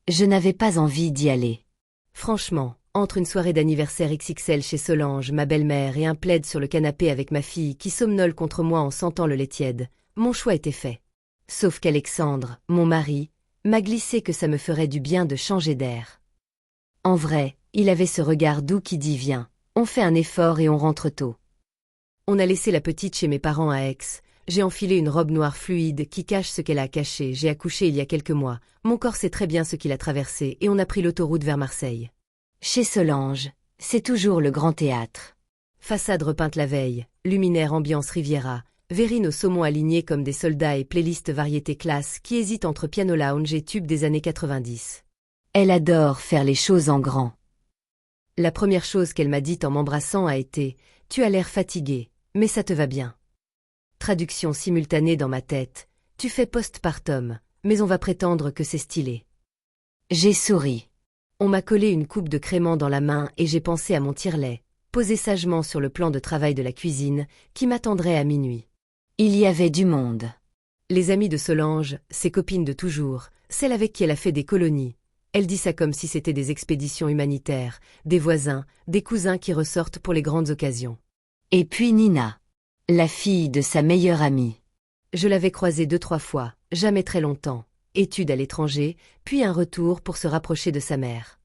Je n'avais pas envie d'y aller. Franchement, entre une soirée d'anniversaire XXL chez Solange, ma belle-mère, et un plaid sur le canapé avec ma fille qui somnole contre moi en sentant le lait tiède, mon choix était fait. Sauf qu'Alexandre, mon mari, m'a glissé que ça me ferait du bien de changer d'air. En vrai, il avait ce regard doux qui dit « Viens, on fait un effort et on rentre tôt ». On a laissé la petite chez mes parents à Aix. J'ai enfilé une robe noire fluide qui cache ce qu'elle a caché. J'ai accouché il y a quelques mois. Mon corps sait très bien ce qu'il a traversé et on a pris l'autoroute vers Marseille. Chez Solange, c'est toujours le grand théâtre. Façade repeinte la veille, luminaire ambiance Riviera, verrines au saumon alignés comme des soldats et playlist variété classe qui hésitent entre piano lounge et tubes des années 90. Elle adore faire les choses en grand. La première chose qu'elle m'a dite en m'embrassant a été « Tu as l'air fatigué, mais ça te va bien ». Traduction simultanée dans ma tête. Tu fais postpartum, mais on va prétendre que c'est stylé. J'ai souri. On m'a collé une coupe de crément dans la main et j'ai pensé à mon tire-lait, posé sagement sur le plan de travail de la cuisine, qui m'attendrait à minuit. Il y avait du monde. Les amies de Solange, ses copines de toujours, celles avec qui elle a fait des colonies. Elle dit ça comme si c'était des expéditions humanitaires, des voisins, des cousins qui ressortent pour les grandes occasions. Et puis Nina, la fille de sa meilleure amie. Je l'avais croisée 2-3 fois, jamais très longtemps, études à l'étranger, puis un retour pour se rapprocher de sa mère.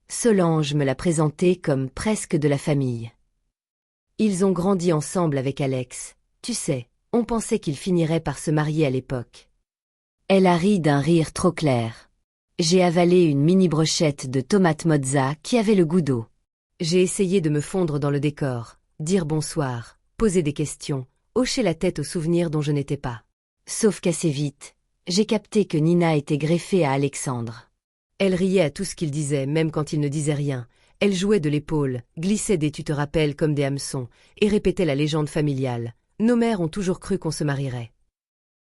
Solange me l'a présentée comme presque de la famille. Ils ont grandi ensemble avec Alex, tu sais, on pensait qu'ils finiraient par se marier à l'époque. Elle a ri d'un rire trop clair. J'ai avalé une mini brochette de tomates mozza qui avait le goût d'eau. J'ai essayé de me fondre dans le décor, dire bonsoir, poser des questions, hocher la tête aux souvenirs dont je n'étais pas. Sauf qu'assez vite, j'ai capté que Nina était greffée à Alexandre. Elle riait à tout ce qu'il disait, même quand il ne disait rien. Elle jouait de l'épaule, glissait des tu te rappelles comme des hameçons, et répétait la légende familiale. Nos mères ont toujours cru qu'on se marierait.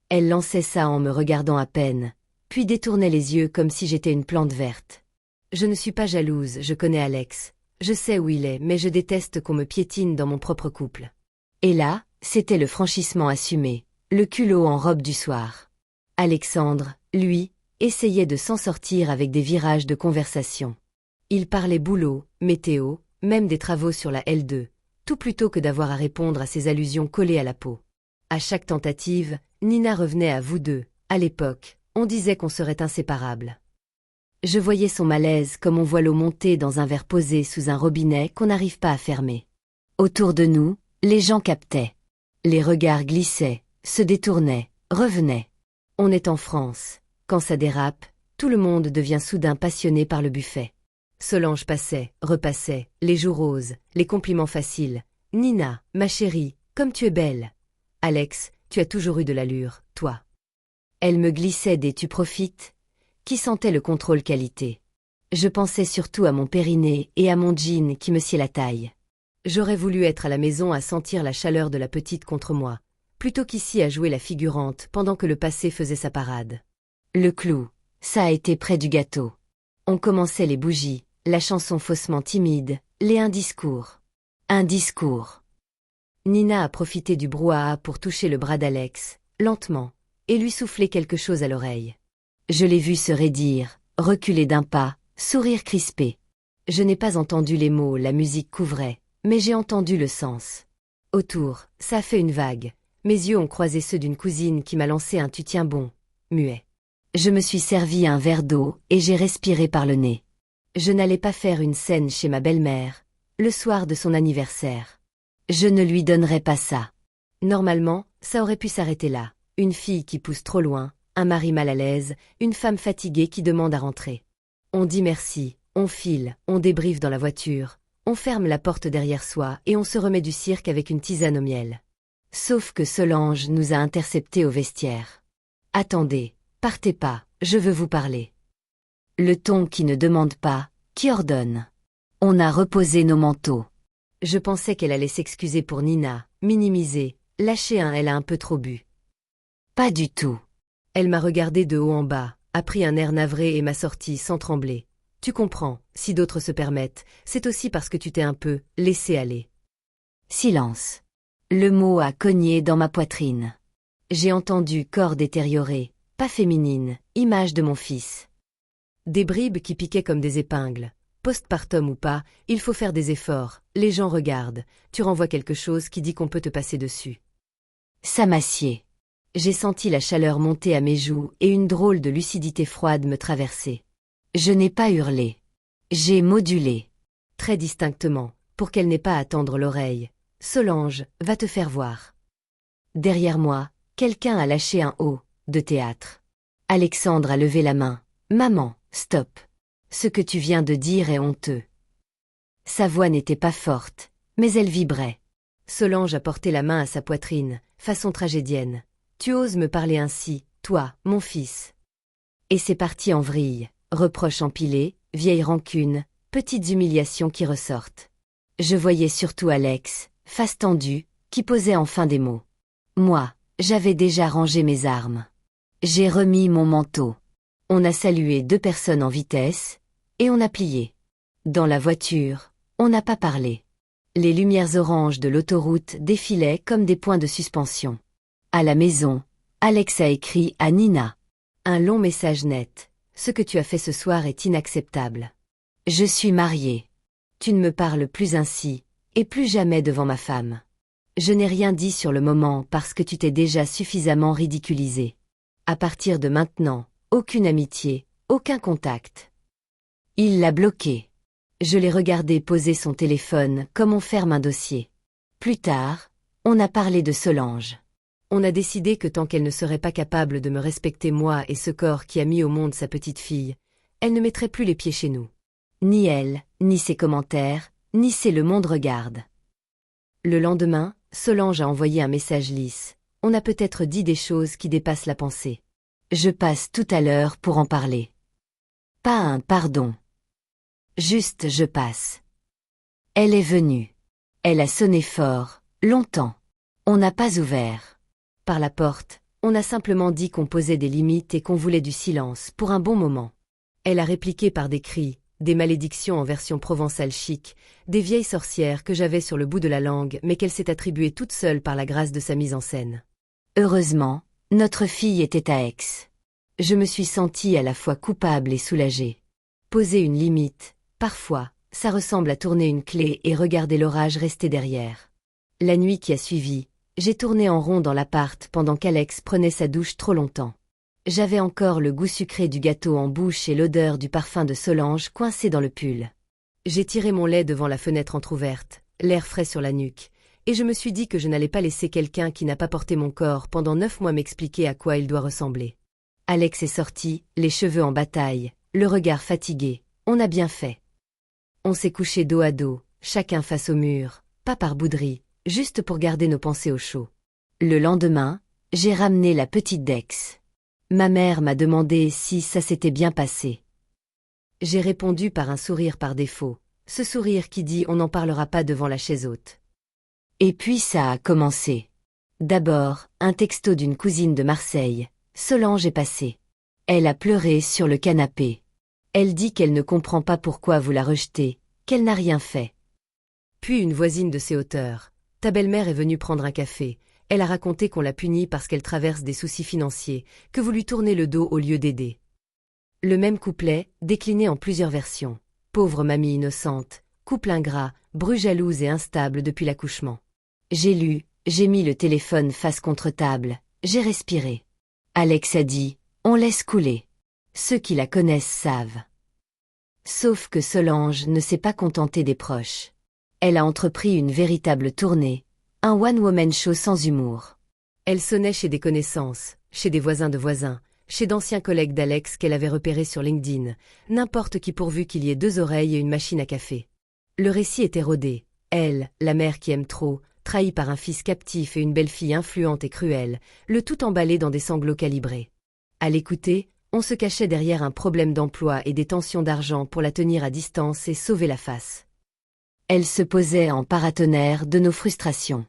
Elle lançait ça en me regardant à peine, puis détournait les yeux comme si j'étais une plante verte. Je ne suis pas jalouse, je connais Alex. Je sais où il est, mais je déteste qu'on me piétine dans mon propre couple. Et là, c'était le franchissement assumé, le culot en robe du soir. Alexandre, lui, essayait de s'en sortir avec des virages de conversation. Il parlait boulot, météo, même des travaux sur la L2, tout plutôt que d'avoir à répondre à ces allusions collées à la peau. À chaque tentative, Nina revenait à vous deux. À l'époque, on disait qu'on serait inséparables. Je voyais son malaise comme on voit l'eau monter dans un verre posé sous un robinet qu'on n'arrive pas à fermer. Autour de nous, les gens captaient. Les regards glissaient, se détournaient, revenaient. On est en France. Quand ça dérape, tout le monde devient soudain passionné par le buffet. Solange passait, repassait, les joues roses, les compliments faciles. Nina, ma chérie, comme tu es belle. Alex, tu as toujours eu de l'allure, toi. Elle me glissait des tu profites, qui sentait le contrôle qualité. Je pensais surtout à mon périnée et à mon jean qui me sciait la taille. J'aurais voulu être à la maison à sentir la chaleur de la petite contre moi, plutôt qu'ici à jouer la figurante pendant que le passé faisait sa parade. Le clou, ça a été près du gâteau. On commençait les bougies, la chanson faussement timide, un discours. Un discours. Nina a profité du brouhaha pour toucher le bras d'Alex, lentement, et lui souffler quelque chose à l'oreille. Je l'ai vu se raidir, reculer d'un pas, sourire crispé. Je n'ai pas entendu les mots, la musique couvrait, mais j'ai entendu le sens. Autour, ça a fait une vague. Mes yeux ont croisé ceux d'une cousine qui m'a lancé un tu tiens bon, muet. Je me suis servi un verre d'eau et j'ai respiré par le nez. Je n'allais pas faire une scène chez ma belle-mère, le soir de son anniversaire. Je ne lui donnerais pas ça. Normalement, ça aurait pu s'arrêter là. Une fille qui pousse trop loin, un mari mal à l'aise, une femme fatiguée qui demande à rentrer. On dit merci, on file, on débriefe dans la voiture, on ferme la porte derrière soi et on se remet du cirque avec une tisane au miel. Sauf que Solange nous a interceptés au vestiaire. Attendez, partez pas, je veux vous parler. Le ton qui ne demande pas, qui ordonne. On a reposé nos manteaux. Je pensais qu'elle allait s'excuser pour Nina, minimiser, lâcher un elle a un peu trop bu. Pas du tout. Elle m'a regardé de haut en bas, a pris un air navré et m'a sorti sans trembler. Tu comprends, si d'autres se permettent, c'est aussi parce que tu t'es un peu laissé aller. Silence. Le mot a cogné dans ma poitrine. J'ai entendu corps détérioré, pas féminine, image de mon fils. Des bribes qui piquaient comme des épingles. Postpartum ou pas, il faut faire des efforts. Les gens regardent. Tu renvoies quelque chose qui dit qu'on peut te passer dessus. Ça m'assied. J'ai senti la chaleur monter à mes joues et une drôle de lucidité froide me traverser. Je n'ai pas hurlé. J'ai modulé. Très distinctement, pour qu'elle n'ait pas à tendre l'oreille. Solange, va te faire voir. Derrière moi, quelqu'un a lâché un haut de théâtre. Alexandre a levé la main. Maman, stop. Ce que tu viens de dire est honteux. Sa voix n'était pas forte, mais elle vibrait. Solange a porté la main à sa poitrine, façon tragédienne. Tu oses me parler ainsi, toi, mon fils. Et c'est parti en vrille, reproches empilés, vieilles rancunes, petites humiliations qui ressortent. Je voyais surtout Alex, face tendue, qui posait enfin des mots. Moi, j'avais déjà rangé mes armes. J'ai remis mon manteau. On a salué 2 personnes en vitesse, et on a plié. Dans la voiture, on n'a pas parlé. Les lumières oranges de l'autoroute défilaient comme des points de suspension. À la maison, Alex a écrit à Nina. Un long message net. Ce que tu as fait ce soir est inacceptable. Je suis mariée. Tu ne me parles plus ainsi, et plus jamais devant ma femme. Je n'ai rien dit sur le moment parce que tu t'es déjà suffisamment ridiculisé. À partir de maintenant, aucune amitié, aucun contact. Il l'a bloqué. Je l'ai regardé poser son téléphone comme on ferme un dossier. Plus tard, on a parlé de Solange. On a décidé que tant qu'elle ne serait pas capable de me respecter moi et ce corps qui a mis au monde sa petite fille, elle ne mettrait plus les pieds chez nous. Ni elle, ni ses commentaires, ni c'est le monde regarde. Le lendemain, Solange a envoyé un message lisse. On a peut-être dit des choses qui dépassent la pensée. Je passe tout à l'heure pour en parler. Pas un pardon. Juste je passe. Elle est venue. Elle a sonné fort, longtemps. On n'a pas ouvert. Par la porte, on a simplement dit qu'on posait des limites et qu'on voulait du silence pour un bon moment. Elle a répliqué par des cris, des malédictions en version provençale chic, des vieilles sorcières que j'avais sur le bout de la langue mais qu'elle s'est attribuée toute seule par la grâce de sa mise en scène. Heureusement, notre fille était à Aix. Je me suis sentie à la fois coupable et soulagée. Poser une limite, parfois, ça ressemble à tourner une clé et regarder l'orage rester derrière. La nuit qui a suivi, j'ai tourné en rond dans l'appart pendant qu'Alex prenait sa douche trop longtemps. J'avais encore le goût sucré du gâteau en bouche et l'odeur du parfum de Solange coincé dans le pull. J'ai tiré mon lait devant la fenêtre entr'ouverte, l'air frais sur la nuque, et je me suis dit que je n'allais pas laisser quelqu'un qui n'a pas porté mon corps pendant 9 mois m'expliquer à quoi il doit ressembler. Alex est sorti, les cheveux en bataille, le regard fatigué. On a bien fait. On s'est couché dos à dos, chacun face au mur, pas par bouderie, juste pour garder nos pensées au chaud. Le lendemain, j'ai ramené la petite Dex. Ma mère m'a demandé si ça s'était bien passé. J'ai répondu par un sourire par défaut, ce sourire qui dit on n'en parlera pas devant la chaise haute. Et puis ça a commencé. D'abord, un texto d'une cousine de Marseille. Solange est passée. Elle a pleuré sur le canapé. Elle dit qu'elle ne comprend pas pourquoi vous la rejetez, qu'elle n'a rien fait. Puis une voisine de ses hauteurs. Ta belle-mère est venue prendre un café. Elle a raconté qu'on l'a punie parce qu'elle traverse des soucis financiers, que vous lui tournez le dos au lieu d'aider. Le même couplet, décliné en plusieurs versions. Pauvre mamie innocente, couple ingrat, bru jalouse et instable depuis l'accouchement. J'ai lu, j'ai mis le téléphone face contre table, j'ai respiré. Alex a dit, on laisse couler. Ceux qui la connaissent savent. Sauf que Solange ne s'est pas contentée des proches. Elle a entrepris une véritable tournée, un one-woman show sans humour. Elle sonnait chez des connaissances, chez des voisins de voisins, chez d'anciens collègues d'Alex qu'elle avait repérés sur LinkedIn, n'importe qui pourvu qu'il y ait 2 oreilles et une machine à café. Le récit était rodé. Elle, la mère qui aime trop, trahie par un fils captif et une belle-fille influente et cruelle, le tout emballé dans des sanglots calibrés. À l'écouter, on se cachait derrière un problème d'emploi et des tensions d'argent pour la tenir à distance et sauver la face. Elle se posait en paratonnerre de nos frustrations.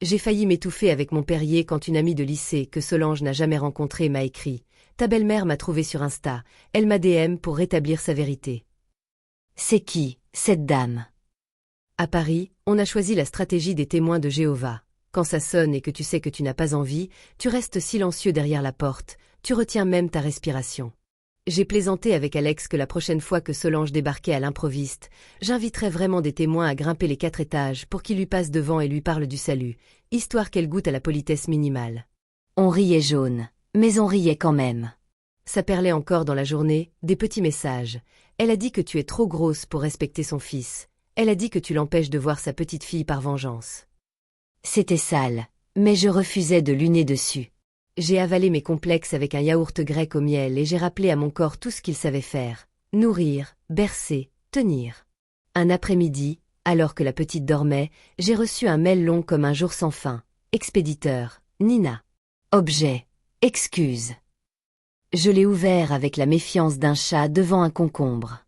J'ai failli m'étouffer avec mon Perrier quand une amie de lycée que Solange n'a jamais rencontrée m'a écrit « Ta belle-mère m'a trouvé sur Insta, elle m'a DM pour rétablir sa vérité. » C'est qui, cette dame? À Paris, on a choisi la stratégie des témoins de Jéhovah. Quand ça sonne et que tu sais que tu n'as pas envie, tu restes silencieux derrière la porte, tu retiens même ta respiration. J'ai plaisanté avec Alex que la prochaine fois que Solange débarquait à l'improviste, j'inviterais vraiment des témoins à grimper les 4 étages pour qu'ils lui passent devant et lui parlent du salut, histoire qu'elle goûte à la politesse minimale. On riait jaune, mais on riait quand même. Ça perlait encore dans la journée, des petits messages. Elle a dit que tu es trop grosse pour respecter son fils. Elle a dit que tu l'empêches de voir sa petite fille par vengeance. C'était sale, mais je refusais de luner dessus. J'ai avalé mes complexes avec un yaourt grec au miel et j'ai rappelé à mon corps tout ce qu'il savait faire. Nourrir, bercer, tenir. Un après-midi, alors que la petite dormait, j'ai reçu un mail long comme un jour sans fin. Expéditeur, Nina. Objet, excuse. Je l'ai ouvert avec la méfiance d'un chat devant un concombre.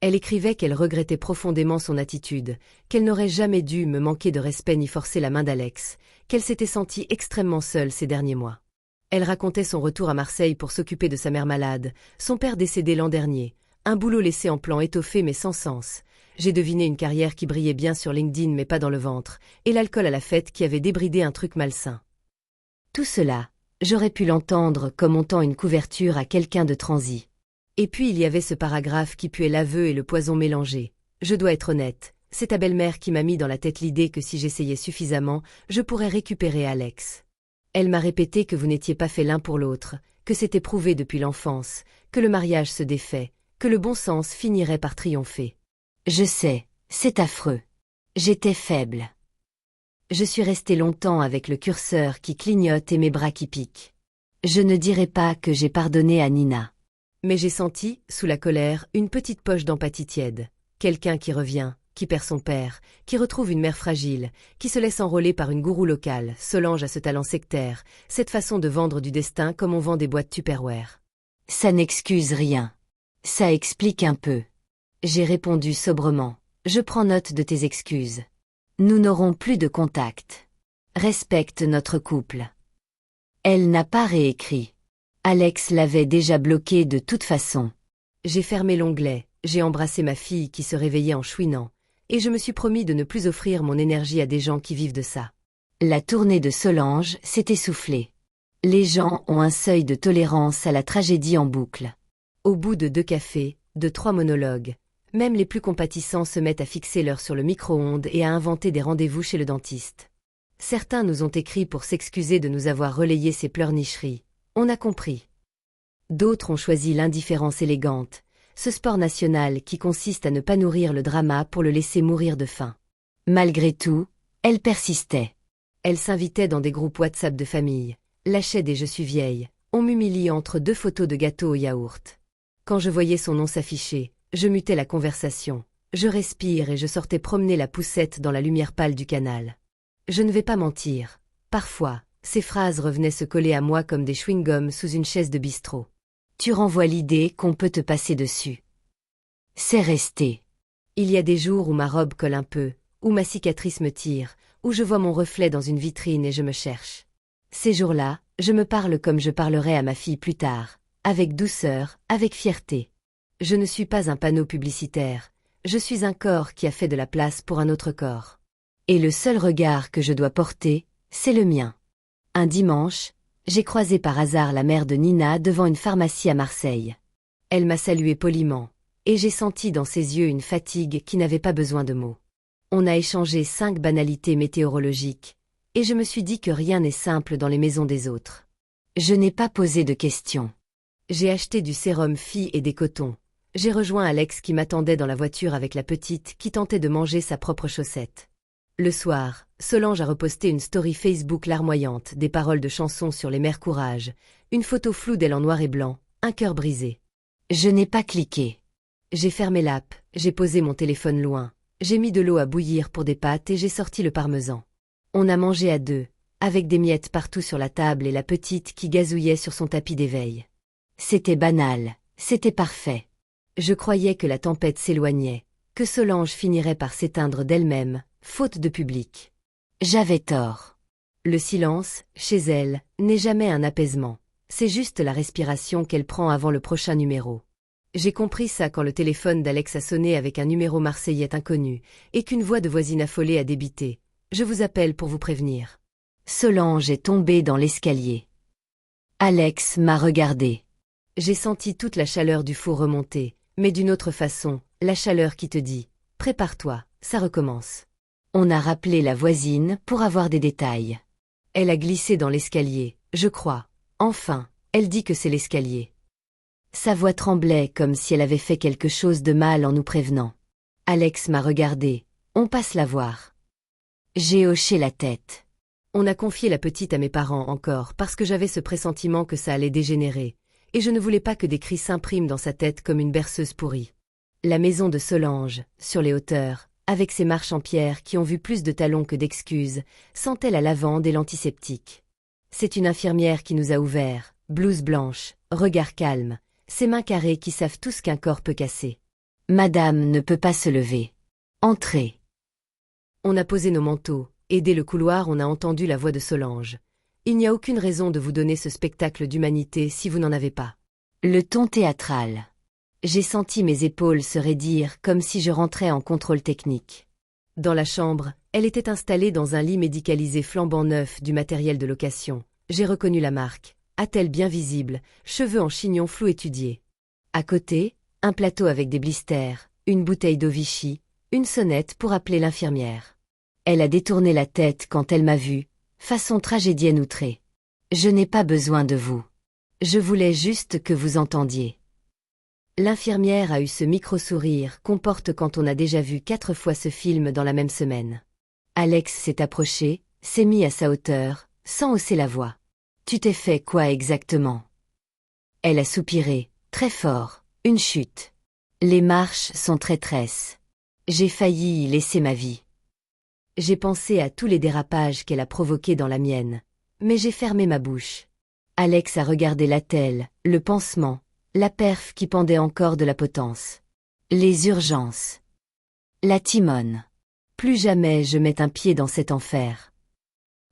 Elle écrivait qu'elle regrettait profondément son attitude, qu'elle n'aurait jamais dû me manquer de respect ni forcer la main d'Alex, qu'elle s'était sentie extrêmement seule ces derniers mois. Elle racontait son retour à Marseille pour s'occuper de sa mère malade, son père décédé l'an dernier, un boulot laissé en plan étoffé mais sans sens. J'ai deviné une carrière qui brillait bien sur LinkedIn mais pas dans le ventre, et l'alcool à la fête qui avait débridé un truc malsain. Tout cela, j'aurais pu l'entendre comme on tend une couverture à quelqu'un de transi. Et puis il y avait ce paragraphe qui puait l'aveu et le poison mélangés. Je dois être honnête, c'est ta belle-mère qui m'a mis dans la tête l'idée que si j'essayais suffisamment, je pourrais récupérer Alex. Elle m'a répété que vous n'étiez pas fait l'un pour l'autre, que c'était prouvé depuis l'enfance, que le mariage se défait, que le bon sens finirait par triompher. Je sais, c'est affreux. J'étais faible. Je suis restée longtemps avec le curseur qui clignote et mes bras qui piquent. Je ne dirai pas que j'ai pardonné à Nina. Mais j'ai senti, sous la colère, une petite poche d'empathie tiède. Quelqu'un qui revient, qui perd son père, qui retrouve une mère fragile, qui se laisse enrôler par une gourou locale, Solange a ce talent sectaire, cette façon de vendre du destin comme on vend des boîtes Tupperware. Ça n'excuse rien. Ça explique un peu. J'ai répondu sobrement. Je prends note de tes excuses. Nous n'aurons plus de contact. Respecte notre couple. Elle n'a pas réécrit. Alex l'avait déjà bloqué de toute façon. J'ai fermé l'onglet, j'ai embrassé ma fille qui se réveillait en chouinant, et je me suis promis de ne plus offrir mon énergie à des gens qui vivent de ça. La tournée de Solange s'est essoufflée. Les gens ont un seuil de tolérance à la tragédie en boucle. Au bout de 2 cafés, de 3 monologues, même les plus compatissants se mettent à fixer l'heure sur le micro-ondes et à inventer des rendez-vous chez le dentiste. Certains nous ont écrit pour s'excuser de nous avoir relayé ces pleurnicheries. On a compris. D'autres ont choisi l'indifférence élégante, ce sport national qui consiste à ne pas nourrir le drama pour le laisser mourir de faim. Malgré tout, elle persistait. Elle s'invitait dans des groupes WhatsApp de famille, lâchait des « je suis vieille », on m'humilie entre 2 photos de gâteaux au yaourt. Quand je voyais son nom s'afficher, je mutais la conversation, je respire et je sortais promener la poussette dans la lumière pâle du canal. Je ne vais pas mentir, parfois, ces phrases revenaient se coller à moi comme des chewing-gums sous une chaise de bistrot. Tu renvoies l'idée qu'on peut te passer dessus. C'est resté. Il y a des jours où ma robe colle un peu, où ma cicatrice me tire, où je vois mon reflet dans une vitrine et je me cherche. Ces jours-là, je me parle comme je parlerai à ma fille plus tard, avec douceur, avec fierté. Je ne suis pas un panneau publicitaire, je suis un corps qui a fait de la place pour un autre corps. Et le seul regard que je dois porter, c'est le mien. Un dimanche, j'ai croisé par hasard la mère de Nina devant une pharmacie à Marseille. Elle m'a salué poliment, et j'ai senti dans ses yeux une fatigue qui n'avait pas besoin de mots. On a échangé 5 banalités météorologiques, et je me suis dit que rien n'est simple dans les maisons des autres. Je n'ai pas posé de questions. J'ai acheté du sérum fille et des cotons. J'ai rejoint Alex qui m'attendait dans la voiture avec la petite qui tentait de manger sa propre chaussette. Le soir, Solange a reposté une story Facebook larmoyante, des paroles de chansons sur les mères courage, une photo floue d'elle en noir et blanc, un cœur brisé. Je n'ai pas cliqué. J'ai fermé l'app, j'ai posé mon téléphone loin, j'ai mis de l'eau à bouillir pour des pâtes et j'ai sorti le parmesan. On a mangé à 2, avec des miettes partout sur la table et la petite qui gazouillait sur son tapis d'éveil. C'était banal, c'était parfait. Je croyais que la tempête s'éloignait, que Solange finirait par s'éteindre d'elle-même, faute de public. J'avais tort. Le silence, chez elle, n'est jamais un apaisement. C'est juste la respiration qu'elle prend avant le prochain numéro. J'ai compris ça quand le téléphone d'Alex a sonné avec un numéro marseillais inconnu, et qu'une voix de voisine affolée a débité. Je vous appelle pour vous prévenir. Solange est tombée dans l'escalier. Alex m'a regardé. J'ai senti toute la chaleur du four remonter, mais d'une autre façon, la chaleur qui te dit « Prépare-toi, ça recommence ». On a rappelé la voisine pour avoir des détails. Elle a glissé dans l'escalier, je crois. Enfin, elle dit que c'est l'escalier. Sa voix tremblait comme si elle avait fait quelque chose de mal en nous prévenant. Alex m'a regardé. On passe la voir. J'ai hoché la tête. On a confié la petite à mes parents encore parce que j'avais ce pressentiment que ça allait dégénérer, et je ne voulais pas que des cris s'impriment dans sa tête comme une berceuse pourrie. La maison de Solange, sur les hauteurs, avec ses marches en pierre qui ont vu plus de talons que d'excuses, sentait la lavande et l'antiseptique. C'est une infirmière qui nous a ouvert, blouse blanche, regard calme, ses mains carrées qui savent tout ce qu'un corps peut casser. Madame ne peut pas se lever. Entrez. On a posé nos manteaux, et dès le couloir on a entendu la voix de Solange. Il n'y a aucune raison de vous donner ce spectacle d'humanité si vous n'en avez pas. Le ton théâtral. J'ai senti mes épaules se raidir comme si je rentrais en contrôle technique. Dans la chambre, elle était installée dans un lit médicalisé flambant neuf du matériel de location. J'ai reconnu la marque, attelle bien visible, cheveux en chignon flou étudié. À côté, un plateau avec des blisters, une bouteille d'eau Vichy, une sonnette pour appeler l'infirmière. Elle a détourné la tête quand elle m'a vue, façon tragédienne outrée. Je n'ai pas besoin de vous. Je voulais juste que vous entendiez. L'infirmière a eu ce micro-sourire qu'on porte quand on a déjà vu 4 fois ce film dans la même semaine. Alex s'est approché, s'est mis à sa hauteur, sans hausser la voix. Tu t'es fait quoi exactement? Elle a soupiré, très fort, une chute. Les marches sont traîtresses. J'ai failli y laisser ma vie. J'ai pensé à tous les dérapages qu'elle a provoqués dans la mienne, mais j'ai fermé ma bouche. Alex a regardé l'attelle, le pansement, la perf qui pendait encore de la potence. Les urgences. La timone. Plus jamais je mets un pied dans cet enfer.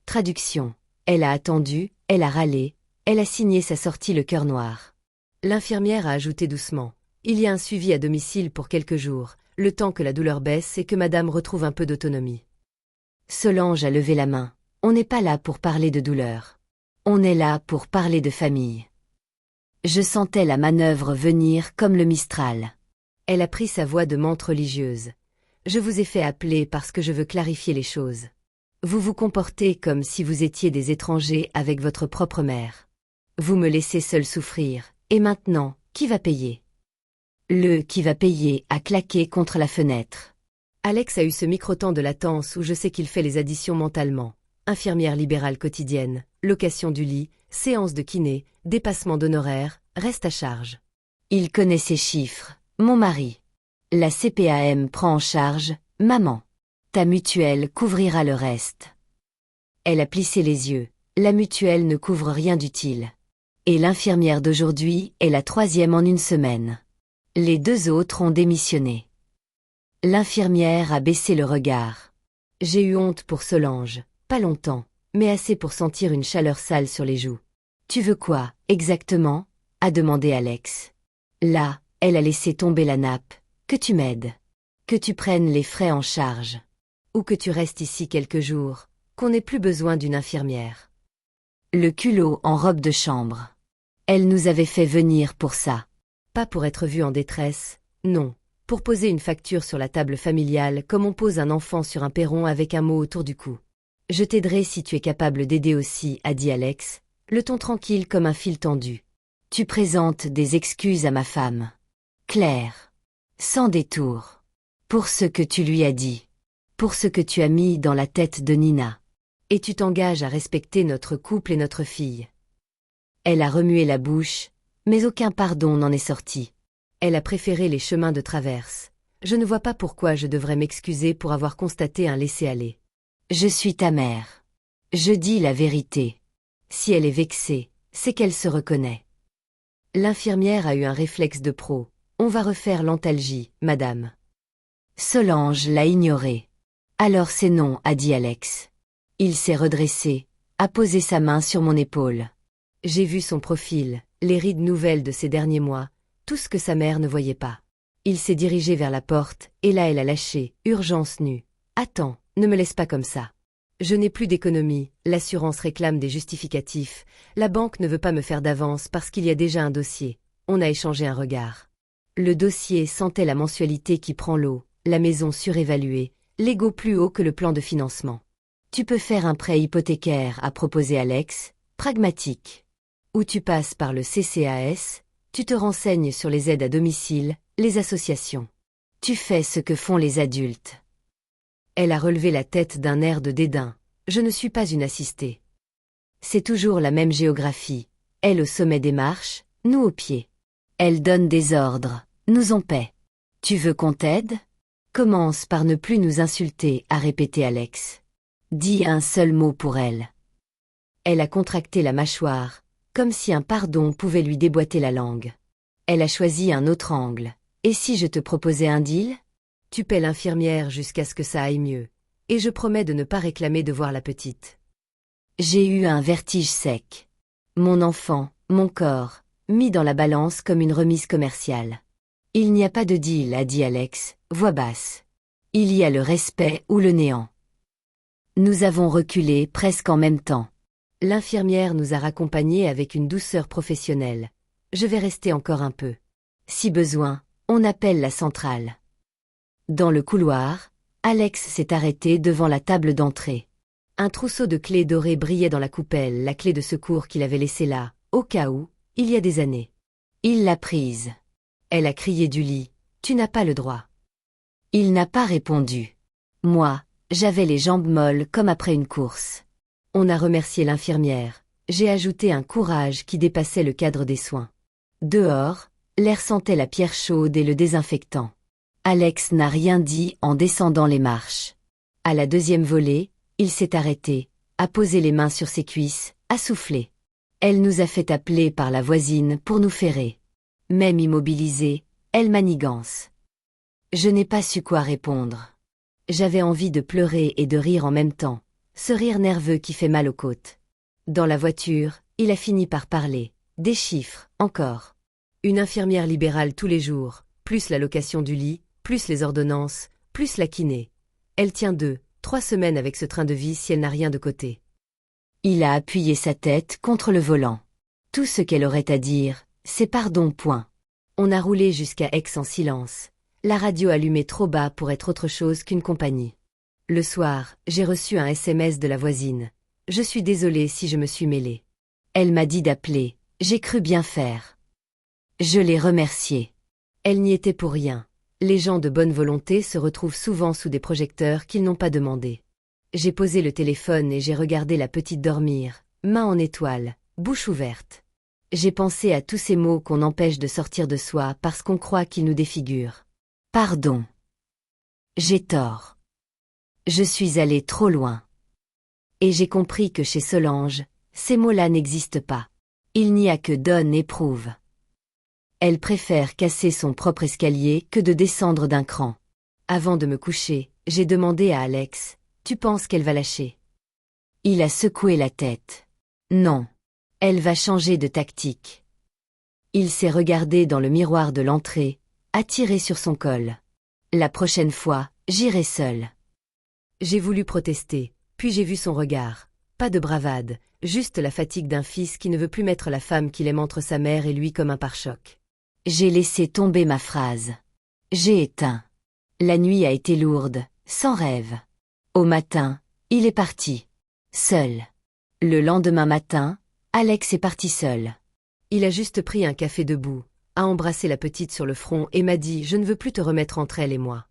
Traduction. Elle a attendu, elle a râlé, elle a signé sa sortie le cœur noir. L'infirmière a ajouté doucement. Il y a un suivi à domicile pour quelques jours, le temps que la douleur baisse et que madame retrouve un peu d'autonomie. Solange a levé la main. On n'est pas là pour parler de douleur. On est là pour parler de famille. Je sentais la manœuvre venir comme le Mistral. Elle a pris sa voix de menthe religieuse. Je vous ai fait appeler parce que je veux clarifier les choses. Vous vous comportez comme si vous étiez des étrangers avec votre propre mère. Vous me laissez seul souffrir, et maintenant, qui va payer? Le qui va payer a claqué contre la fenêtre. Alex a eu ce micro-temps de latence où je sais qu'il fait les additions mentalement. Infirmière libérale quotidienne, location du lit, séance de kiné, dépassement d'honoraires, reste à charge. Il connaît ses chiffres, mon mari. La CPAM prend en charge, maman. Ta mutuelle couvrira le reste. Elle a plissé les yeux, la mutuelle ne couvre rien d'utile. Et l'infirmière d'aujourd'hui est la 3e en une semaine. Les 2 autres ont démissionné. L'infirmière a baissé le regard. J'ai eu honte pour Solange, pas longtemps, mais assez pour sentir une chaleur sale sur les joues. Tu veux quoi, exactement? A demandé Alex. Là, elle a laissé tomber la nappe. Que tu m'aides. Que tu prennes les frais en charge. Ou que tu restes ici quelques jours, qu'on n'ait plus besoin d'une infirmière. Le culot en robe de chambre. Elle nous avait fait venir pour ça. Pas pour être vue en détresse, non. Pour poser une facture sur la table familiale comme on pose un enfant sur un perron avec un mot autour du cou. Je t'aiderai si tu es capable d'aider aussi, a dit Alex, le ton tranquille comme un fil tendu. Tu présentes des excuses à ma femme. Claire. Sans détour. Pour ce que tu lui as dit. Pour ce que tu as mis dans la tête de Nina. Et tu t'engages à respecter notre couple et notre fille. Elle a remué la bouche, mais aucun pardon n'en est sorti. Elle a préféré les chemins de traverse. Je ne vois pas pourquoi je devrais m'excuser pour avoir constaté un laisser-aller. Je suis ta mère. Je dis la vérité. Si elle est vexée, c'est qu'elle se reconnaît. L'infirmière a eu un réflexe de pro. On va refaire l'antalgie, madame. Solange l'a ignoré. Alors c'est non, a dit Alex. Il s'est redressé, a posé sa main sur mon épaule. J'ai vu son profil, les rides nouvelles de ces derniers mois, tout ce que sa mère ne voyait pas. Il s'est dirigé vers la porte, et là elle a lâché, urgence nue. Attends, ne me laisse pas comme ça. Je n'ai plus d'économie, l'assurance réclame des justificatifs, la banque ne veut pas me faire d'avance parce qu'il y a déjà un dossier. On a échangé un regard. Le dossier sentait la mensualité qui prend l'eau, la maison surévaluée, l'ego plus haut que le plan de financement. Tu peux faire un prêt hypothécaire, a proposé Alex, pragmatique. Ou tu passes par le CCAS, tu te renseignes sur les aides à domicile, les associations. Tu fais ce que font les adultes. Elle a relevé la tête d'un air de dédain. Je ne suis pas une assistée. C'est toujours la même géographie. Elle au sommet des marches, nous au pied. Elle donne des ordres, nous on paie. Tu veux qu'on t'aide? Commence par ne plus nous insulter, a répété Alex. Dis un seul mot pour elle. Elle a contracté la mâchoire, comme si un pardon pouvait lui déboîter la langue. Elle a choisi un autre angle. Et si je te proposais un deal? Tu paies l'infirmière jusqu'à ce que ça aille mieux. Et je promets de ne pas réclamer de voir la petite. J'ai eu un vertige sec. Mon enfant, mon corps, mis dans la balance comme une remise commerciale. Il n'y a pas de deal, a dit Alex, voix basse. Il y a le respect ou le néant. Nous avons reculé presque en même temps. L'infirmière nous a raccompagnés avec une douceur professionnelle. Je vais rester encore un peu. Si besoin, on appelle la centrale. Dans le couloir, Alex s'est arrêté devant la table d'entrée. Un trousseau de clés dorées brillait dans la coupelle, la clé de secours qu'il avait laissée là, au cas où, il y a des années. Il l'a prise. Elle a crié du lit. Tu n'as pas le droit. Il n'a pas répondu. Moi, j'avais les jambes molles comme après une course. On a remercié l'infirmière. J'ai ajouté un courage qui dépassait le cadre des soins. Dehors, l'air sentait la pierre chaude et le désinfectant. Alex n'a rien dit en descendant les marches. À la deuxième volée, il s'est arrêté, a posé les mains sur ses cuisses, a soufflé. Elle nous a fait appeler par la voisine pour nous ferrer. Même immobilisée, elle manigance. Je n'ai pas su quoi répondre. J'avais envie de pleurer et de rire en même temps, ce rire nerveux qui fait mal aux côtes. Dans la voiture, il a fini par parler. Des chiffres, encore. Une infirmière libérale tous les jours, plus la location du lit, plus les ordonnances, plus la kiné. Elle tient 2-3 semaines avec ce train de vie si elle n'a rien de côté. Il a appuyé sa tête contre le volant. Tout ce qu'elle aurait à dire, c'est pardon, point. On a roulé jusqu'à Aix en silence. La radio allumée trop bas pour être autre chose qu'une compagnie. Le soir, j'ai reçu un SMS de la voisine. Je suis désolée si je me suis mêlée. Elle m'a dit d'appeler. J'ai cru bien faire. Je l'ai remerciée. Elle n'y était pour rien. Les gens de bonne volonté se retrouvent souvent sous des projecteurs qu'ils n'ont pas demandés. J'ai posé le téléphone et j'ai regardé la petite dormir, main en étoile, bouche ouverte. J'ai pensé à tous ces mots qu'on empêche de sortir de soi parce qu'on croit qu'ils nous défigurent. Pardon. J'ai tort. Je suis allée trop loin. Et j'ai compris que chez Solange, ces mots-là n'existent pas. Il n'y a que donne et prouve. Elle préfère casser son propre escalier que de descendre d'un cran. Avant de me coucher, j'ai demandé à Alex, tu penses qu'elle va lâcher? Il a secoué la tête. Non. Elle va changer de tactique. Il s'est regardé dans le miroir de l'entrée, a tiré sur son col. La prochaine fois, j'irai seule. J'ai voulu protester, puis j'ai vu son regard. Pas de bravade, juste la fatigue d'un fils qui ne veut plus mettre la femme qu'il aime entre sa mère et lui comme un pare-choc. J'ai laissé tomber ma phrase. J'ai éteint. La nuit a été lourde, sans rêve. Au matin, il est parti. Seul. Le lendemain matin, Alex est parti seul. Il a juste pris un café debout, a embrassé la petite sur le front et m'a dit « Je ne veux plus te remettre entre elle et moi ».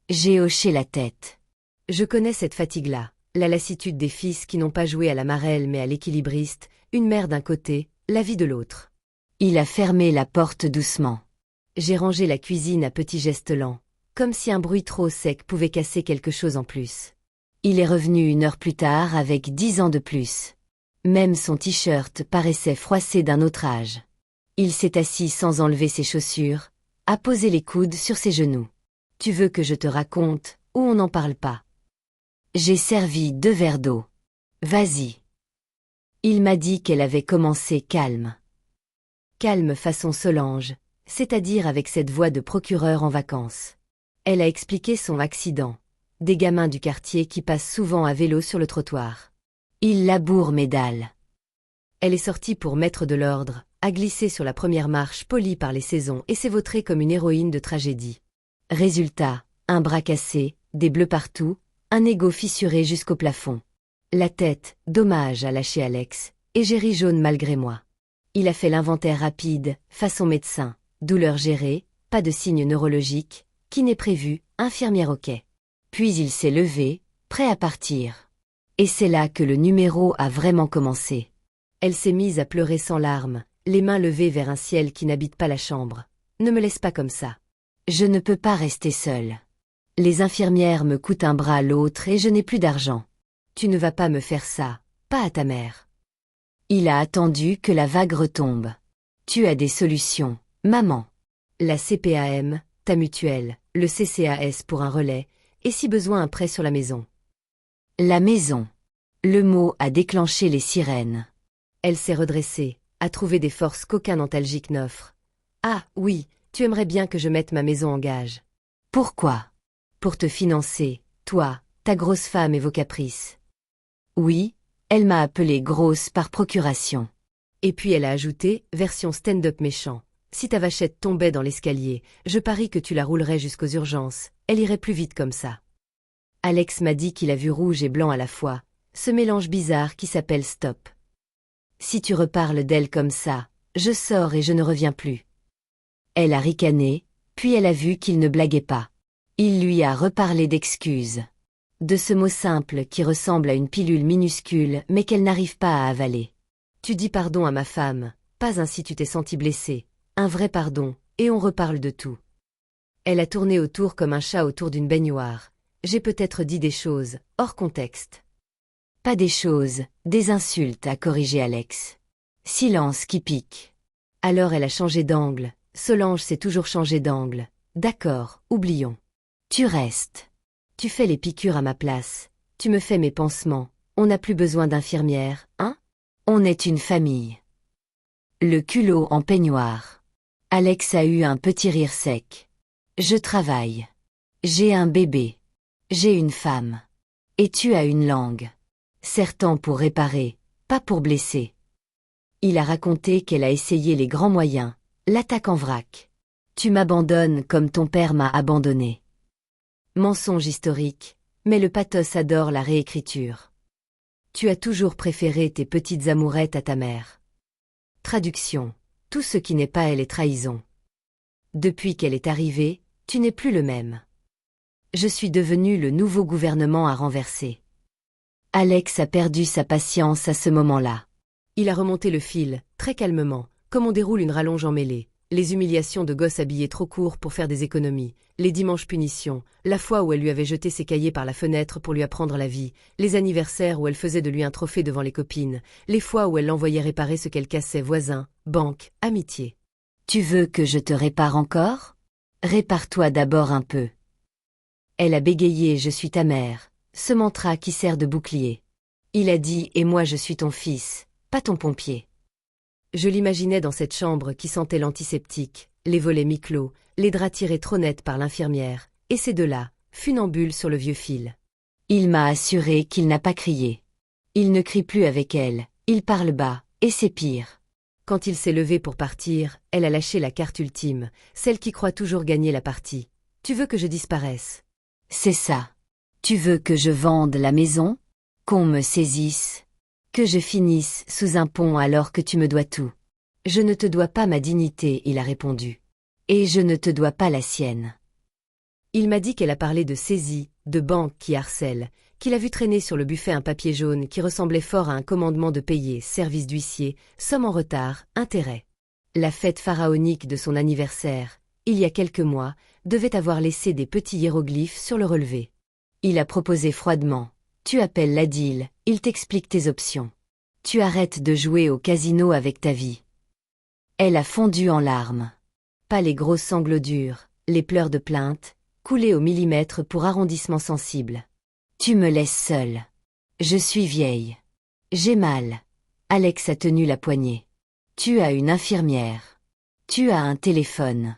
J'ai hoché la tête. Je connais cette fatigue-là, la lassitude des fils qui n'ont pas joué à la marelle mais à l'équilibriste, une mère d'un côté, la vie de l'autre. Il a fermé la porte doucement. J'ai rangé la cuisine à petits gestes lents, comme si un bruit trop sec pouvait casser quelque chose en plus. Il est revenu 1 heure plus tard avec 10 ans de plus. Même son t-shirt paraissait froissé d'un autre âge. Il s'est assis sans enlever ses chaussures, a posé les coudes sur ses genoux. Tu veux que je te raconte, ou on n'en parle pas? J'ai servi 2 verres d'eau. Vas-y. Il m'a dit qu'elle avait commencé calme. Calme façon Solange, c'est-à-dire avec cette voix de procureur en vacances. Elle a expliqué son accident. Des gamins du quartier qui passent souvent à vélo sur le trottoir. Il laboure mes dalles. Elle est sortie pour mettre de l'ordre, a glissé sur la première marche polie par les saisons et s'est vautrée comme une héroïne de tragédie. Résultat, un bras cassé, des bleus partout, un égo fissuré jusqu'au plafond. La tête, dommage, a lâché Alex, et j'ai ri jaune malgré moi. Il a fait l'inventaire rapide, façon médecin, douleur gérée, pas de signes neurologiques, kiné prévu, infirmière ok. Puis il s'est levé, prêt à partir. Et c'est là que le numéro a vraiment commencé. Elle s'est mise à pleurer sans larmes, les mains levées vers un ciel qui n'habite pas la chambre. Ne me laisse pas comme ça. Je ne peux pas rester seule. Les infirmières me coûtent un bras à l'autre et je n'ai plus d'argent. Tu ne vas pas me faire ça, pas à ta mère. Il a attendu que la vague retombe. Tu as des solutions, maman. La CPAM, ta mutuelle, le CCAS pour un relais, et si besoin un prêt sur la maison. La maison. Le mot a déclenché les sirènes. Elle s'est redressée, a trouvé des forces qu'aucun antalgique n'offre. Ah, oui, tu aimerais bien que je mette ma maison en gage. Pourquoi? Pour te financer, toi, ta grosse femme et vos caprices. Oui, elle m'a appelée grosse par procuration. Et puis elle a ajouté, version stand-up méchant. Si ta vachette tombait dans l'escalier, je parie que tu la roulerais jusqu'aux urgences, elle irait plus vite comme ça. Alex m'a dit qu'il a vu rouge et blanc à la fois, ce mélange bizarre qui s'appelle stop. Si tu reparles d'elle comme ça, je sors et je ne reviens plus. Elle a ricané, puis elle a vu qu'il ne blaguait pas. Il lui a reparlé d'excuses. De ce mot simple qui ressemble à une pilule minuscule mais qu'elle n'arrive pas à avaler. Tu dis pardon à ma femme, pas un si tu t'es senti blessé, un vrai pardon, et on reparle de tout. Elle a tourné autour comme un chat autour d'une baignoire. J'ai peut-être dit des choses, hors contexte. Pas des choses, des insultes, a corrigé Alex. Silence qui pique. Alors elle a changé d'angle, Solange s'est toujours changé d'angle. D'accord, oublions. Tu restes. Tu fais les piqûres à ma place, tu me fais mes pansements, on n'a plus besoin d'infirmière, hein? On est une famille. Le culot en peignoir. Alex a eu un petit rire sec. Je travaille. J'ai un bébé. J'ai une femme. Et tu as une langue. Sertant pour réparer, pas pour blesser. Il a raconté qu'elle a essayé les grands moyens, l'attaque en vrac. Tu m'abandonnes comme ton père m'a abandonné. Mensonge historique, mais le pathos adore la réécriture. Tu as toujours préféré tes petites amourettes à ta mère. Traduction. Tout ce qui n'est pas elle est trahison. Depuis qu'elle est arrivée, tu n'es plus le même. Je suis devenu le nouveau gouvernement à renverser. Alex a perdu sa patience à ce moment-là. Il a remonté le fil, très calmement, comme on déroule une rallonge emmêlée. Les humiliations de gosses habillés trop court pour faire des économies, les dimanches punitions, la fois où elle lui avait jeté ses cahiers par la fenêtre pour lui apprendre la vie, les anniversaires où elle faisait de lui un trophée devant les copines, les fois où elle l'envoyait réparer ce qu'elle cassait, voisins, banque, amitié. Tu veux que je te répare encore? Répare-toi d'abord un peu. Elle a bégayé « Je suis ta mère », ce mantra qui sert de bouclier. Il a dit « Et moi je suis ton fils, pas ton pompier ». Je l'imaginais dans cette chambre qui sentait l'antiseptique, les volets mi-clos, les draps tirés trop nets par l'infirmière, et ces deux-là, funambules sur le vieux fil. Il m'a assuré qu'il n'a pas crié. Il ne crie plus avec elle, il parle bas, et c'est pire. Quand il s'est levé pour partir, elle a lâché la carte ultime, celle qui croit toujours gagner la partie. Tu veux que je disparaisse? C'est ça. Tu veux que je vende la maison? Qu'on me saisisse? Que je finisse sous un pont alors que tu me dois tout? Je ne te dois pas ma dignité, il a répondu. Et je ne te dois pas la sienne. Il m'a dit qu'elle a parlé de saisie, de banque qui harcèle, qu'il a vu traîner sur le buffet un papier jaune qui ressemblait fort à un commandement de payer, service d'huissier, somme en retard, intérêt. La fête pharaonique de son anniversaire, il y a quelques mois, devait avoir laissé des petits hiéroglyphes sur le relevé. Il a proposé froidement. Tu appelles l'Adil, il t'explique tes options. Tu arrêtes de jouer au casino avec ta vie. Elle a fondu en larmes. Pas les gros sanglots durs, les pleurs de plainte, coulés au millimètre pour arrondissement sensible. Tu me laisses seule. Je suis vieille. J'ai mal. Alex a tenu la poignée. Tu as une infirmière. Tu as un téléphone.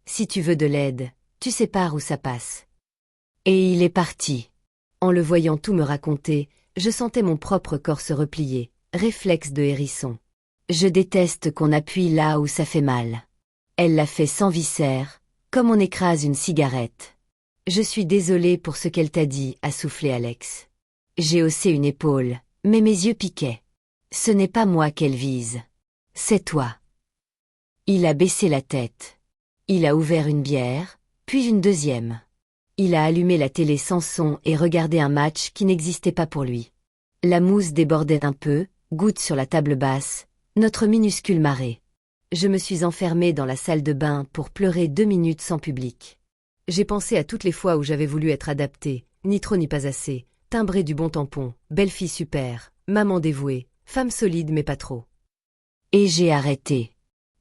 Si tu veux de l'aide, tu sais par où ça passe. Et il est parti. En le voyant tout me raconter, je sentais mon propre corps se replier, réflexe de hérisson. Je déteste qu'on appuie là où ça fait mal. Elle l'a fait sans viscère, comme on écrase une cigarette. Je suis désolée pour ce qu'elle t'a dit, a soufflé Alex. J'ai haussé une épaule, mais mes yeux piquaient. Ce n'est pas moi qu'elle vise. C'est toi. Il a baissé la tête. Il a ouvert une bière, puis une deuxième. Il a allumé la télé sans son et regardé un match qui n'existait pas pour lui. La mousse débordait un peu, goutte sur la table basse, notre minuscule marée. Je me suis enfermée dans la salle de bain pour pleurer 2 minutes sans public. J'ai pensé à toutes les fois où j'avais voulu être adaptée, ni trop ni pas assez, timbrée du bon tampon, belle-fille super, maman dévouée, femme solide mais pas trop. Et j'ai arrêté.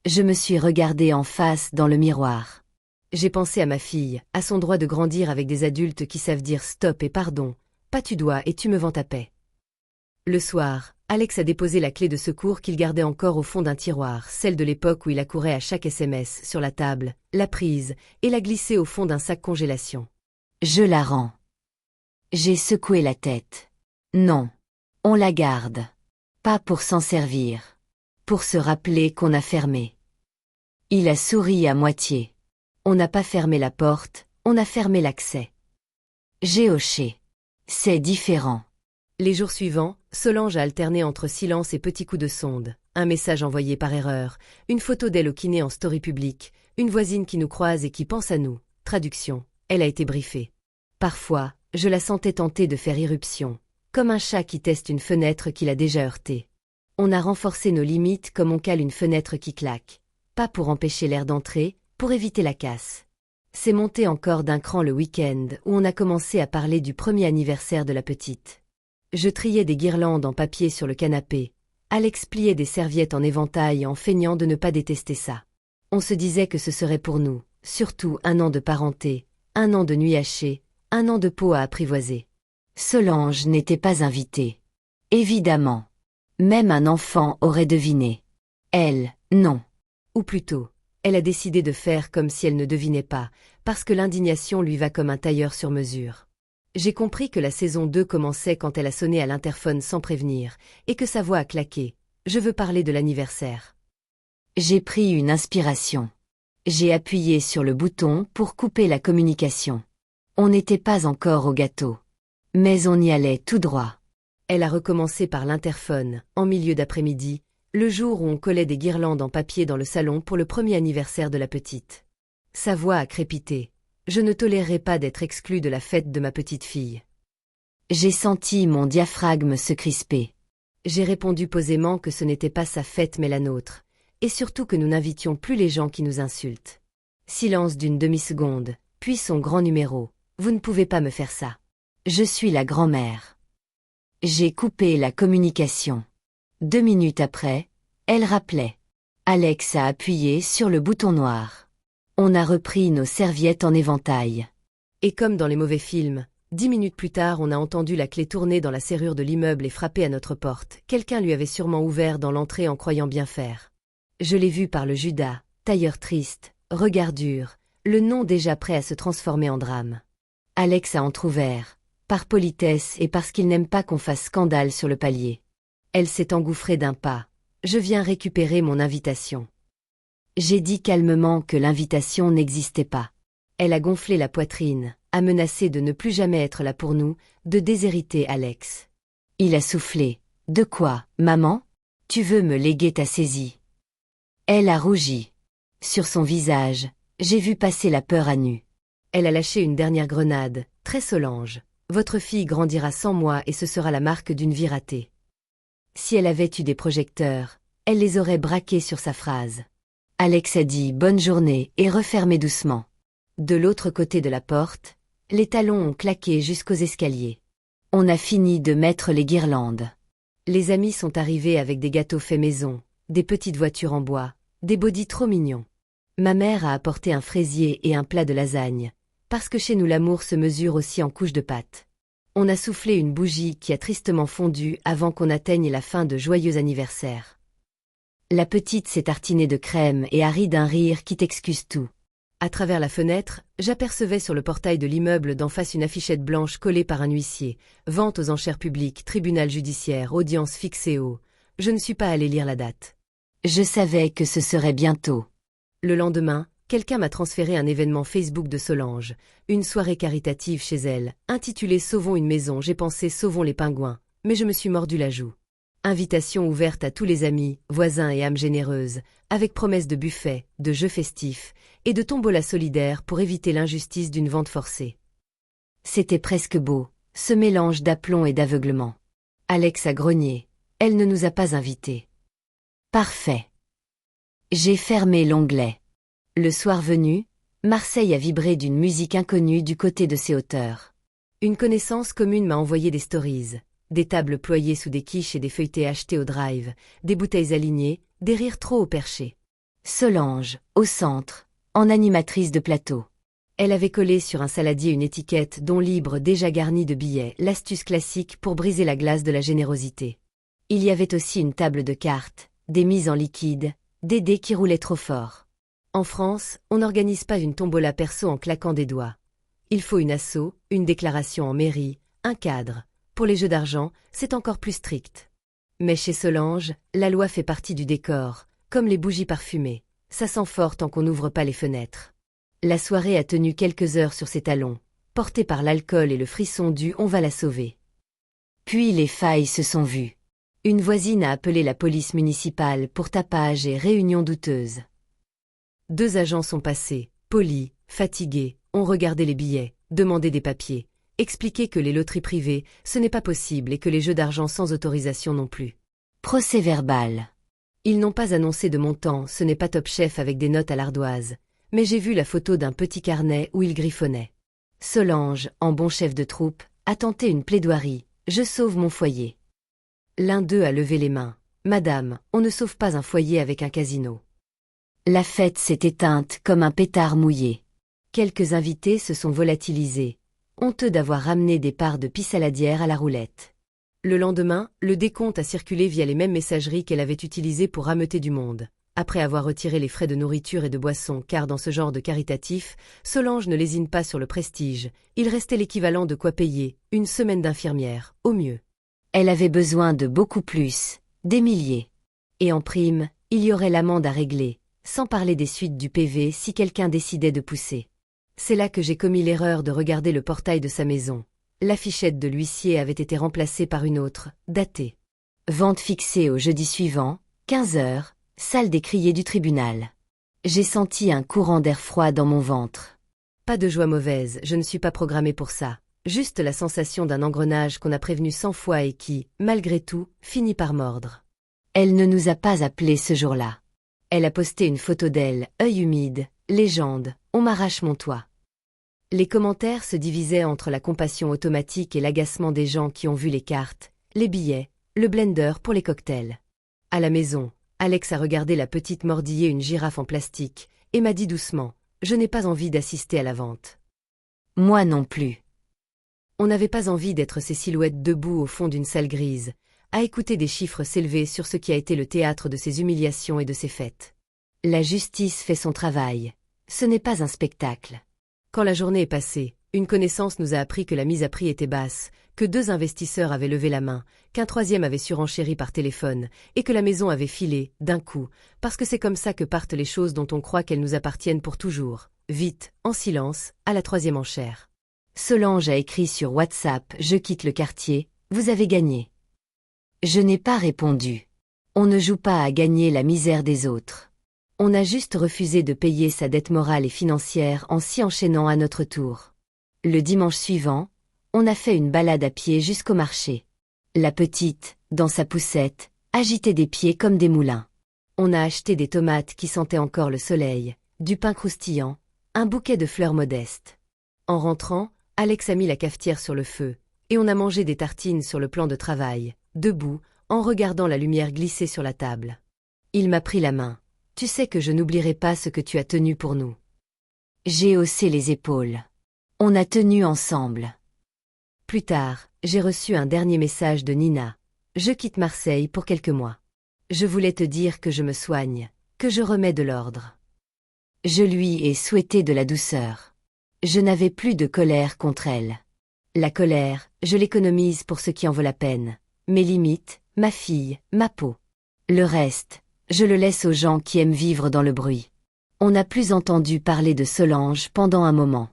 Je me suis regardée en face dans le miroir. J'ai pensé à ma fille, à son droit de grandir avec des adultes qui savent dire stop et pardon, pas tu dois et tu me vends ta paix. Le soir, Alex a déposé la clé de secours qu'il gardait encore au fond d'un tiroir, celle de l'époque où il accourait à chaque SMS, sur la table, l'a prise, et l'a glissée au fond d'un sac congélation. Je la rends. J'ai secoué la tête. Non. On la garde. Pas pour s'en servir. Pour se rappeler qu'on a fermé. Il a souri à moitié. On n'a pas fermé la porte, on a fermé l'accès. J'ai hoché. C'est différent. Les jours suivants, Solange a alterné entre silence et petits coups de sonde, un message envoyé par erreur, une photo d'elle au kiné en story publique, une voisine qui nous croise et qui pense à nous. Traduction, elle a été briefée. Parfois, je la sentais tenter de faire irruption, comme un chat qui teste une fenêtre qu'il a déjà heurtée. On a renforcé nos limites comme on cale une fenêtre qui claque. Pas pour empêcher l'air d'entrer, pour éviter la casse. C'est monté encore d'un cran le week-end où on a commencé à parler du premier anniversaire de la petite. Je triais des guirlandes en papier sur le canapé. Alex pliait des serviettes en éventail en feignant de ne pas détester ça. On se disait que ce serait pour nous, surtout 1 an de parenté, 1 an de nuit hachée, 1 an de peau à apprivoiser. Solange n'était pas invitée. Évidemment. Même un enfant aurait deviné. Elle, non. Ou plutôt, elle a décidé de faire comme si elle ne devinait pas, parce que l'indignation lui va comme un tailleur sur mesure. J'ai compris que la saison 2 commençait quand elle a sonné à l'interphone sans prévenir, et que sa voix a claqué. Je veux parler de l'anniversaire. J'ai pris une inspiration. J'ai appuyé sur le bouton pour couper la communication. On n'était pas encore au gâteau. Mais on y allait tout droit. Elle a recommencé par l'interphone, en milieu d'après-midi, le jour où on collait des guirlandes en papier dans le salon pour le premier anniversaire de la petite. Sa voix a crépité. Je ne tolérerai pas d'être exclue de la fête de ma petite fille. J'ai senti mon diaphragme se crisper. J'ai répondu posément que ce n'était pas sa fête mais la nôtre, et surtout que nous n'invitions plus les gens qui nous insultent. Silence d'une demi-seconde, puis son grand numéro. Vous ne pouvez pas me faire ça. Je suis la grand-mère. J'ai coupé la communication. 2 minutes après, elle rappelait. Alex a appuyé sur le bouton noir. On a repris nos serviettes en éventail. Et comme dans les mauvais films, 10 minutes plus tard on a entendu la clé tourner dans la serrure de l'immeuble et frapper à notre porte. Quelqu'un lui avait sûrement ouvert dans l'entrée en croyant bien faire. Je l'ai vu par le Judas, tailleur triste, regard dur, le nom déjà prêt à se transformer en drame. Alex a entrouvert, par politesse et parce qu'il n'aime pas qu'on fasse scandale sur le palier. Elle s'est engouffrée d'un pas. Je viens récupérer mon invitation. J'ai dit calmement que l'invitation n'existait pas. Elle a gonflé la poitrine, a menacé de ne plus jamais être là pour nous, de déshériter Alex. Il a soufflé. De quoi, maman? Tu veux me léguer ta saisie? Elle a rougi. Sur son visage, j'ai vu passer la peur à nu. Elle a lâché une dernière grenade, très Solange. Votre fille grandira sans moi et ce sera la marque d'une vie ratée. Si elle avait eu des projecteurs, elle les aurait braqués sur sa phrase. Alex a dit bonne journée et refermé doucement. De l'autre côté de la porte, les talons ont claqué jusqu'aux escaliers. On a fini de mettre les guirlandes. Les amis sont arrivés avec des gâteaux faits maison, des petites voitures en bois, des bodys trop mignons. Ma mère a apporté un fraisier et un plat de lasagne, parce que chez nous l'amour se mesure aussi en couches de pâte. On a soufflé une bougie qui a tristement fondu avant qu'on atteigne la fin de joyeux anniversaire. La petite s'est tartinée de crème et a ri d'un rire qui t'excuse tout. À travers la fenêtre, j'apercevais sur le portail de l'immeuble d'en face une affichette blanche collée par un huissier. Vente aux enchères publiques, tribunal judiciaire, audience fixée au... Je ne suis pas allé lire la date. Je savais que ce serait bientôt. Le lendemain, quelqu'un m'a transféré un événement Facebook de Solange, une soirée caritative chez elle, intitulée Sauvons une maison. J'ai pensé Sauvons les pingouins, mais je me suis mordu la joue. Invitation ouverte à tous les amis, voisins et âmes généreuses, avec promesse de buffet, de jeux festifs et de tombola solidaire pour éviter l'injustice d'une vente forcée. C'était presque beau, ce mélange d'aplomb et d'aveuglement. Alex a grogné. Elle ne nous a pas invités. Parfait. J'ai fermé l'onglet. Le soir venu, Marseille a vibré d'une musique inconnue du côté de ses hauteurs. Une connaissance commune m'a envoyé des stories. Des tables ployées sous des quiches et des feuilletés achetés au drive, des bouteilles alignées, des rires trop au perché. Solange, au centre, en animatrice de plateau. Elle avait collé sur un saladier une étiquette dont libre déjà garnie de billets, l'astuce classique pour briser la glace de la générosité. Il y avait aussi une table de cartes, des mises en liquide, des dés qui roulaient trop fort. En France, on n'organise pas une tombola perso en claquant des doigts. Il faut une asso, une déclaration en mairie, un cadre. Pour les jeux d'argent, c'est encore plus strict. Mais chez Solange, la loi fait partie du décor, comme les bougies parfumées. Ça sent fort tant qu'on n'ouvre pas les fenêtres. La soirée a tenu quelques heures sur ses talons, portée par l'alcool et le frisson du « on va la sauver ». Puis les failles se sont vues. Une voisine a appelé la police municipale pour tapage et réunion douteuse. 2 agents sont passés, polis, fatigués, ont regardé les billets, demandé des papiers, expliqué que les loteries privées, ce n'est pas possible et que les jeux d'argent sans autorisation non plus. Procès verbal. Ils n'ont pas annoncé de montant, ce n'est pas Top Chef avec des notes à l'ardoise, mais j'ai vu la photo d'un petit carnet où il griffonnait. Solange, en bon chef de troupe, a tenté une plaidoirie. Je sauve mon foyer. L'un d'eux a levé les mains. Madame, on ne sauve pas un foyer avec un casino. La fête s'est éteinte comme un pétard mouillé. Quelques invités se sont volatilisés, honteux d'avoir ramené des parts de pis saladière à la roulette. Le lendemain, le décompte a circulé via les mêmes messageries qu'elle avait utilisées pour rameuter du monde. Après avoir retiré les frais de nourriture et de boisson, car dans ce genre de caritatif, Solange ne lésine pas sur le prestige, il restait l'équivalent de quoi payer, une semaine d'infirmière, au mieux. Elle avait besoin de beaucoup plus, des milliers. Et en prime, il y aurait l'amende à régler, sans parler des suites du PV si quelqu'un décidait de pousser. C'est là que j'ai commis l'erreur de regarder le portail de sa maison. L'affichette de l'huissier avait été remplacée par une autre, datée. Vente fixée au jeudi suivant, 15 heures, salle des criers du tribunal. J'ai senti un courant d'air froid dans mon ventre. Pas de joie mauvaise, je ne suis pas programmée pour ça. Juste la sensation d'un engrenage qu'on a prévenu 100 fois et qui, malgré tout, finit par mordre. Elle ne nous a pas appelés ce jour-là. Elle a posté une photo d'elle, œil humide, légende, on m'arrache mon toit. Les commentaires se divisaient entre la compassion automatique et l'agacement des gens qui ont vu les cartes, les billets, le blender pour les cocktails. À la maison, Alex a regardé la petite mordiller une girafe en plastique, et m'a dit doucement, je n'ai pas envie d'assister à la vente. Moi non plus. On n'avait pas envie d'être ces silhouettes debout au fond d'une salle grise, à écouter des chiffres s'élever sur ce qui a été le théâtre de ces humiliations et de ces fêtes. La justice fait son travail. Ce n'est pas un spectacle. Quand la journée est passée, une connaissance nous a appris que la mise à prix était basse, que 2 investisseurs avaient levé la main, qu'un 3e avait surenchéri par téléphone, et que la maison avait filé, d'un coup, parce que c'est comme ça que partent les choses dont on croit qu'elles nous appartiennent pour toujours, vite, en silence, à la 3e enchère. Solange a écrit sur WhatsApp « Je quitte le quartier, vous avez gagné ». Je n'ai pas répondu. On ne joue pas à gagner la misère des autres. On a juste refusé de payer sa dette morale et financière en s'y enchaînant à notre tour. Le dimanche suivant, on a fait une balade à pied jusqu'au marché. La petite, dans sa poussette, agitait des pieds comme des moulins. On a acheté des tomates qui sentaient encore le soleil, du pain croustillant, un bouquet de fleurs modestes. En rentrant, Alex a mis la cafetière sur le feu, et on a mangé des tartines sur le plan de travail, debout, en regardant la lumière glisser sur la table. Il m'a pris la main. Tu sais que je n'oublierai pas ce que tu as tenu pour nous. J'ai haussé les épaules. On a tenu ensemble. Plus tard, j'ai reçu un dernier message de Nina. Je quitte Marseille pour quelques mois. Je voulais te dire que je me soigne, que je remets de l'ordre. Je lui ai souhaité de la douceur. Je n'avais plus de colère contre elle. La colère, je l'économise pour ce qui en vaut la peine. Mes limites, ma fille, ma peau. Le reste, Je le laisse aux gens qui aiment vivre dans le bruit. On n'a plus entendu parler de Solange pendant un moment.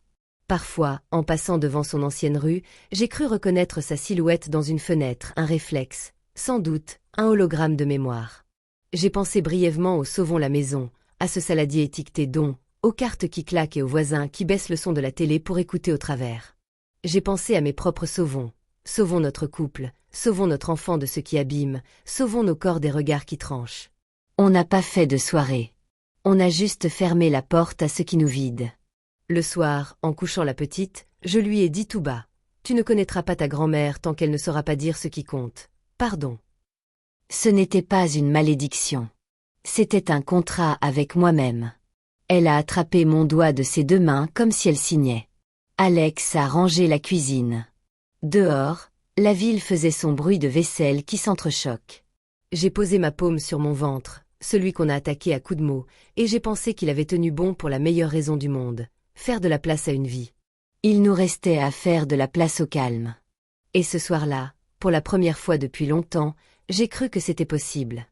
Parfois, en passant devant son ancienne rue, j'ai cru reconnaître sa silhouette dans une fenêtre, un réflexe, sans doute, un hologramme de mémoire. J'ai pensé brièvement au Sauvons la maison, à ce saladier étiqueté don, aux cartes qui claquent et aux voisins qui baissent le son de la télé pour écouter au travers. J'ai pensé à mes propres sauvons. Sauvons notre couple, sauvons notre enfant de ce qui abîme, sauvons nos corps des regards qui tranchent. On n'a pas fait de soirée. On a juste fermé la porte à ce qui nous vide. Le soir, en couchant la petite, je lui ai dit tout bas. Tu ne connaîtras pas ta grand-mère tant qu'elle ne saura pas dire ce qui compte. Pardon. Ce n'était pas une malédiction. C'était un contrat avec moi-même. Elle a attrapé mon doigt de ses deux mains comme si elle signait. Alex a rangé la cuisine. Dehors, la ville faisait son bruit de vaisselle qui s'entrechoque. J'ai posé ma paume sur mon ventre, celui qu'on a attaqué à coups de mots, et j'ai pensé qu'il avait tenu bon pour la meilleure raison du monde, faire de la place à une vie. Il nous restait à faire de la place au calme. Et ce soir-là, pour la première fois depuis longtemps, j'ai cru que c'était possible.